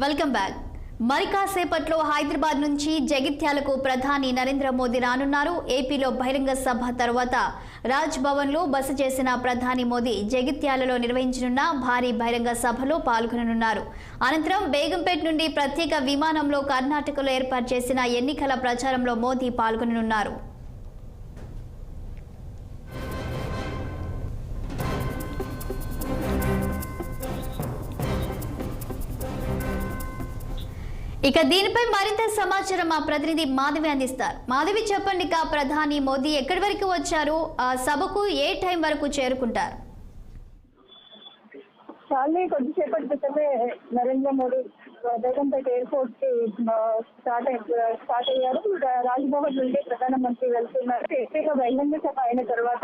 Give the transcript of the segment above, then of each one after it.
Welcome back. మరి కాసేపట్లో హైదరాబాద్ నుంచి జగిత్యాలకు ప్రధాని నరేంద్ర మోదీ రానున్నారు. ఏపీలో బహిరంగ సభ తర్వాత రాజ్ భవన్ లో బస చేసిన ప్రధాని మోదీ జగిత్యాలలో నిర్వహించనున్న భారీ బహిరంగ సభలో పాల్గొననున్నారు. అనంతరం బేగంపేట్ నుండి ప్రత్యేక విమానంలో కర్ణాటకలో ఏర్పాటు చేసిన ఎన్నికల ప్రచారంలో మోదీ పాల్గొననున్నారు. ఇక దీనిపై మరింత సమాచారం మా ప్రతినిధి మాధవి అందిస్తారు. మాధవి, చెప్పండి, ప్రధాని మోదీ ఎక్కడి వరకు వచ్చారు, సభకు ఏ టైం వరకు చేరుకుంటారు? కొద్దిసేపటి క్రితమే నరేంద్ర మోదీ బేగంపేట ఎయిర్పోర్ట్ కి స్టార్ట్ అయ్యారు. రాజ్భవన్ నుండి ప్రధానమంత్రి వెళ్తున్నారు. ఏపీలో బహిరంగ సభ అయిన తర్వాత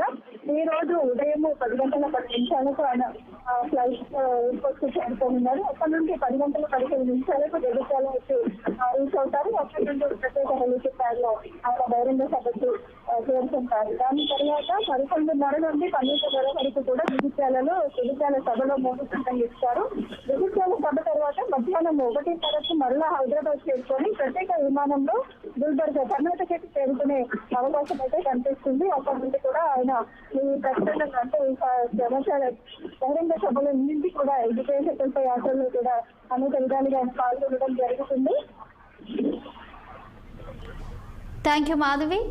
ఈ రోజు ఉదయం 10 గంటల 10 నిమిషాలకు ఆయన ఫ్లైట్ ఎయిర్పోర్ట్ కు చేరుకోనున్నారు. అక్కడి నుండి 10 గంటల 15 నిమిషాలకు జగిత్యాల రీచ్ అవుతారు. అక్కడి నుండి ప్రత్యేక హెలికాప్టర్ లో ఆయన బహిరంగ సభకు చేరుకుంటారు. దాని తర్వాత 11:30 నుండి 12:30 వరకు కూడా జగిత్యాల సభలో మోదీ ప్రసంగిస్తారు. జగిత్యాల సభ తర్వాత మధ్యాహ్నం 1:30కు మరలా హైదరాబాద్ చేరుకొని ప్రత్యేక విమానంలో గుల్బర్గా కర్ణాటకకి చేరుకునే అవకాశం అయితే కనిపిస్తుంది. అక్కడి నుండి కూడా ఆయన ఈ ప్రకటన అంటే ఈ సమాచార బహిరంగ సభలో నుండి కూడా ఎడ్యుకేషన్ యాత్రలో కూడా అనేక విధాలుగా ఆయన పాల్గొనడం జరుగుతుంది. Thank you Madhavi.